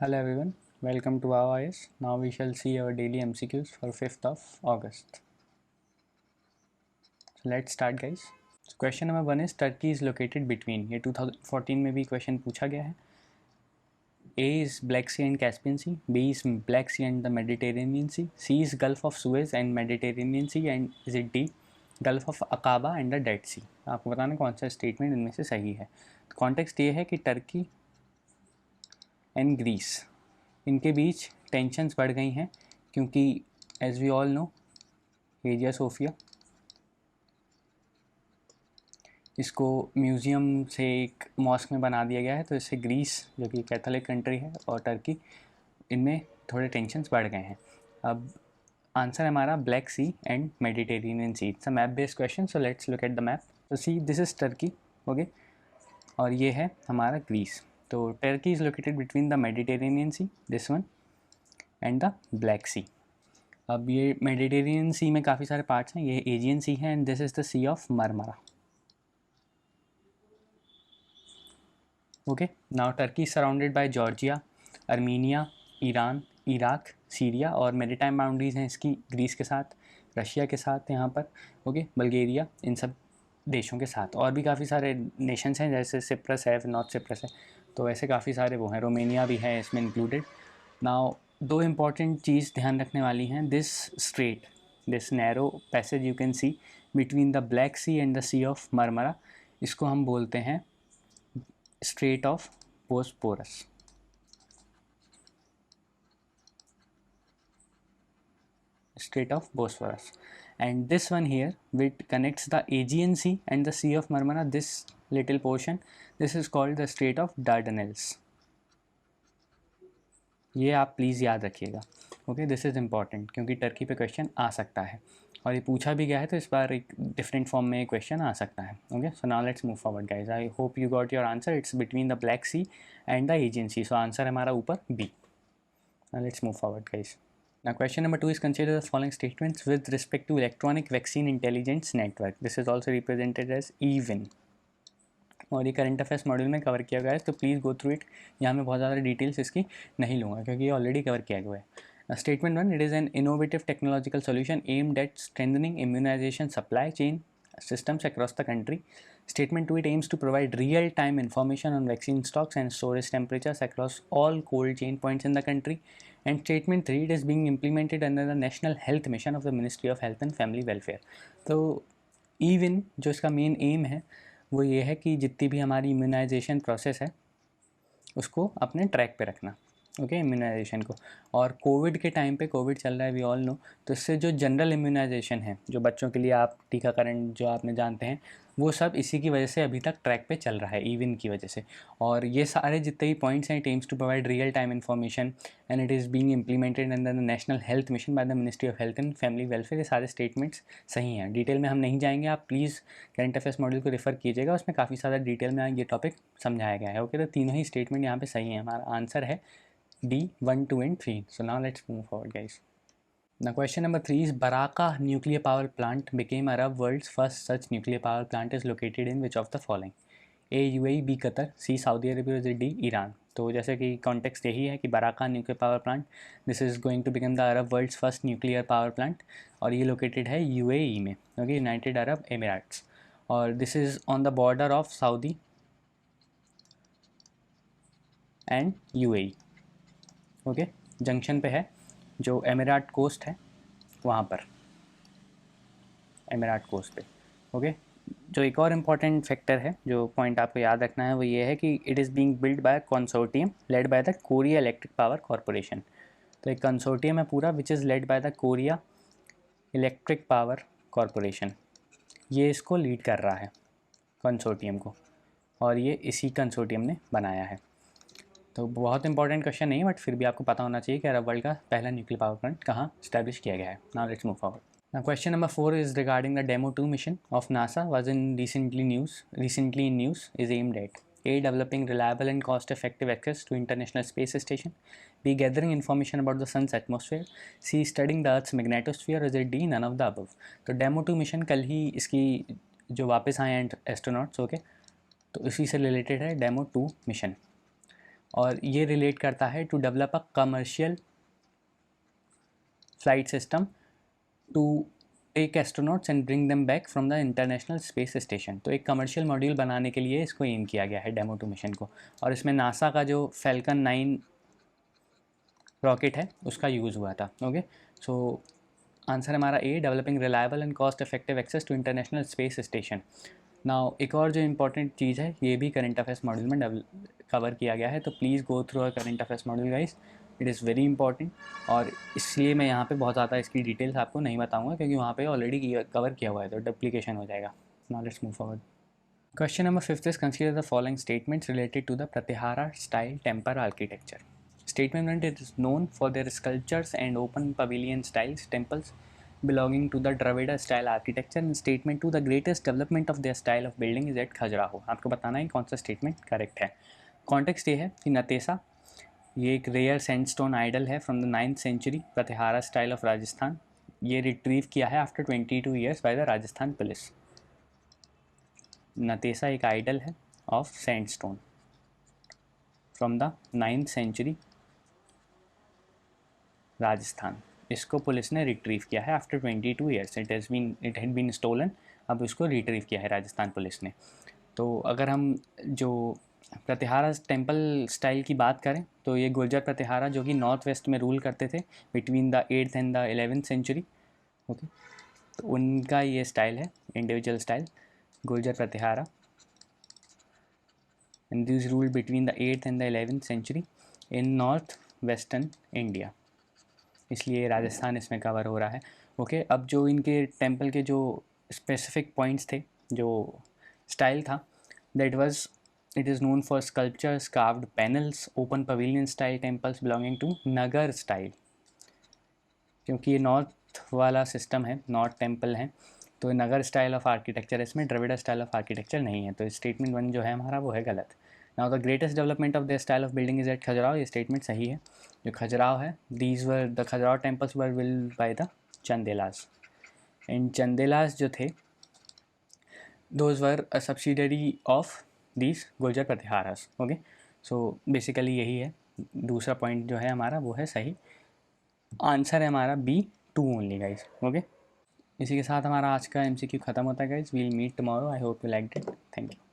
Hello everyone, welcome to our IS. Now we shall see our daily MCQs for 5th of August. So let's start guys. So question number 1 is Turkey is located between. ये 2014 में भी question पूछा गया है. A is Black Sea and Caspian Sea, B is Black Sea and the Mediterranean Sea, C is Gulf of Suez and Mediterranean Sea, and is it D Gulf of Aqaba and the Dead Sea. आपको बताना कौन सा statement इनमें से सही है. Context ये है कि टर्की एंड ग्रीस इनके बीच टेंशन्स बढ़ गई हैं क्योंकि as we all know Hagia Sophia इसको म्यूज़ियम से एक मॉस्क में बना दिया गया है, तो इससे ग्रीस जो कि कैथोलिक कंट्री है और टर्की इनमें थोड़े टेंशन्स बढ़ गए हैं. अब आंसर है हमारा Black Sea and Mediterranean Sea. It's a map based question, so let's look at the map. तो see this is Turkey, okay, और ये है हमारा ग्रीस. तो Turkey is located between the Mediterranean Sea, this one, and the Black Sea. अब ये Mediterranean सी में काफ़ी सारे पार्ट्स हैं. ये एजियन सी है and this is the Sea of Marmara. Okay, now Turkey surrounded by Georgia, Armenia, Iran, Iraq, Syria, और maritime boundaries हैं इसकी ग्रीस के साथ, रशिया के साथ यहाँ पर, ओके, बल्गेरिया, इन सब देशों के साथ. और भी काफ़ी सारे नेशंस हैं जैसे सिप्रस है, नॉर्थ सिप्रस है, तो ऐसे काफ़ी सारे वो हैं. रोमेनिया भी है इसमें इंक्लूडेड. नाउ दो इम्पॉर्टेंट चीज़ ध्यान रखने वाली हैं. This strait, this narrow passage you can see between the Black Sea and the Sea of Marmara, इसको हम बोलते हैं Strait of Bosphorus. Strait of Bosphorus, and this one here which connects the Aegean Sea and the Sea of Marmara, this little portion, this is called the Strait of Dardanelles. ये आप please याद रखिएगा. Okay, this is important क्योंकि Turkey पे question आ सकता है और ये पूछा भी गया है, तो इस बार एक डिफरेंट फॉर्म में क्वेश्चन आ सकता है. Okay, so now let's move forward guys. I hope you got your answer. It's between the Black Sea and the Aegean Sea, so answer हमारा ऊपर B. Now let's move forward guys. Now question number 2 is consider the following statements with respect to electronic vaccine intelligence network. This is also represented as EVIN. और ये current affairs module में cover किया गया है, तो please go through it. यहाँ मैं बहुत ज़्यादा डिटेल्स इसकी नहीं लूँगा क्योंकि ये ऑलरेडी कवर किया गया है. Statement 1, it is an innovative technological solution aimed at strengthening immunisation supply chain systems across the country. Statement 2, it aims to provide real-time information on vaccine stocks and storage temperatures across all cold chain points in the country. And statement 3, it is being implemented under the National Health Mission of the Ministry of Health and Family Welfare. तो EVIN जो इसका main M है वो ये है कि जितनी भी हमारी इम्यूनाइजेशन प्रोसेस है उसको अपने ट्रैक पे रखना. ओके, इम्यूनाइजेशन को. और कोविड के टाइम पे, कोविड चल रहा है वी ऑल नो, तो इससे जो जनरल इम्यूनाइजेशन है, जो बच्चों के लिए आप टीकाकरण जो आपने जानते हैं, वो सब इसी की वजह से अभी तक ट्रैक पे चल रहा है, इवन की वजह से. और ये सारे जितने भी पॉइंट्स हैं, it aims to provide real time information and it is being implemented under the National Health Mission by the Ministry of Health and Family Welfare. ये सारे स्टेटमेंट्स सही हैं. डिटेल में हम नहीं जाएंगे, आप प्लीज़ करंट अफेयर्स मॉड्यूल को रेफर कीजिएगा, उसमें काफ़ी सारा डिटेल में ये टॉपिक समझाया गया है. ओके, तो तीनों ही स्टेटमेंट यहाँ पे सही हैं. हमारा आंसर है D 1, 2 and 3. So now let's move forward guys. Now question number 3 is Baraka nuclear power plant became Arab world's first such nuclear power plant is located in which of the following? A UAE, B Qatar, C Saudi Arabia, D Iran. तो जैसे कि context यही है कि Barakah nuclear power plant, this is going to become the Arab world's first nuclear power plant, और ये located है UAE में, ओके, यूनाइटेड अरब एमिरेट्स, और this is on the border of Saudi and UAE. Okay, junction पे है, जो emirate coast है वहाँ पर, एमिरेट कोस्ट पे. ओके, जो एक और इम्पॉर्टेंट फैक्टर है, जो पॉइंट आपको याद रखना है, वो ये है कि it is being build by consortium led by the Korea electric power corporation. तो एक कंसोर्टियम है पूरा which is led by the Korea electric power corporation. ये इसको लीड कर रहा है कंसोर्टियम को, और ये इसी कंसोर्टियम ने बनाया है. तो बहुत इंपॉर्टेंट क्वेश्चन नहीं है, बट फिर भी आपको पता होना चाहिए कि अरब वर्ल्ड का पहला न्यूक्लियर पावर प्लांट कहाँ स्टैब्लिश किया गया है. Now let's move forward. Now question number 4 is regarding the demo 2 mission of NASA was in recently in news is aimed at A. Developing reliable and cost-effective access to International Space Station. B. Gathering information about the Sun's atmosphere. C. Studying the Earth's magnetosphere. Or D. None of the above. तो demo 2 mission कल ही इसकी जो वापस आए हैं astronauts, okay, तो इसी से रिलेटेड है डेमो 2 मिशन. और ये रिलेट करता है to develop a commercial flight system to take astronauts and bring them back from the International Space Station. तो एक कमर्शियल मॉड्यूल बनाने के लिए इसको एम किया गया है, डेमो 2 मिशन को, और इसमें नासा का जो फैल्कन 9 रॉकेट है उसका यूज़ हुआ था। ओके, सो आंसर हमारा A, developing reliable and cost effective access to International Space Station. Now एक और जो इंपॉर्टेंट चीज़ है, ये भी करंट अफेयर्स मॉड्यूल में कवर किया गया है, तो please go through a current affairs module guys, it is very important. और इसलिए मैं यहाँ पे बहुत ज़्यादा इसकी डिटेल्स आपको नहीं बताऊँगा, क्योंकि वहाँ पे ऑलरेडी कवर किया हुआ है, तो डुप्लीकेशन हो जाएगा। Now let's move forward. Question number 5 is consider the following statements related to the Pratyahara style temple architecture. Statement 1, it is known for their sculptures and open pavilion styles temples belonging to the Dravida style architecture. And statement 2, the greatest development of their style of building is at Khajuraho. आपको बताना है कौन सा statement correct है। Context ये है कि नतेसा ये एक रेयर सैंडस्टोन आइडल है from the 9th century, Pratihara style of Rajasthan. ये रिट्रीव किया है after 22 years by the Rajasthan police. Natesa एक आइडल है of sandstone from the 9th century Rajasthan. इसको पुलिस ने रिट्रीव किया है after 22 years. It had been stolen, अब इसको रिट्रीव किया है राजस्थान पुलिस ने। तो अगर हम जो प्रतिहारा टेम्पल स्टाइल की बात करें तो ये गुर्जर प्रतिहारा जो कि नॉर्थ वेस्ट में रूल करते थे between the 8th and the 11th century. Okay, तो उनका ये स्टाइल है, individual style Gurjara Pratihara, and these ruled between the 8th and the 11th century in north western India, इसलिए राजस्थान इसमें कवर हो रहा है। ओके, अब जो इनके टेम्पल के जो स्पेसिफिक पॉइंट्स थे, जो स्टाइल था, that was it is known for sculptures, carved panels, open pavilion style temples belonging to Nagara style. क्योंकि ये नॉर्थ वाला सिस्टम है, नॉर्थ टेम्पल है, तो नगर स्टाइल ऑफ आर्किटेक्चर, इसमें द्रविड़ स्टाइल ऑफ आर्किटेक्चर नहीं है, तो स्टेटमेंट 1 जो है हमारा वो है गलत। Now the greatest development of the style of building is at Khajuraho, ये स्टेटमेंट सही है। जो खजुराहो है, these were the Khajuraho temples were build by the Chandelas, and Chandelas जो थे those were a subsidiary of these Gurjara Pratiharas. Okay, so basically यही है, दूसरा पॉइंट जो है हमारा वो है सही। आंसर है हमारा B2 ओनली गाइज। ओके, इसी के साथ हमारा आज का MCQ ख़त्म होता है guys. We'll meet tomorrow, I hope you like it, thank you.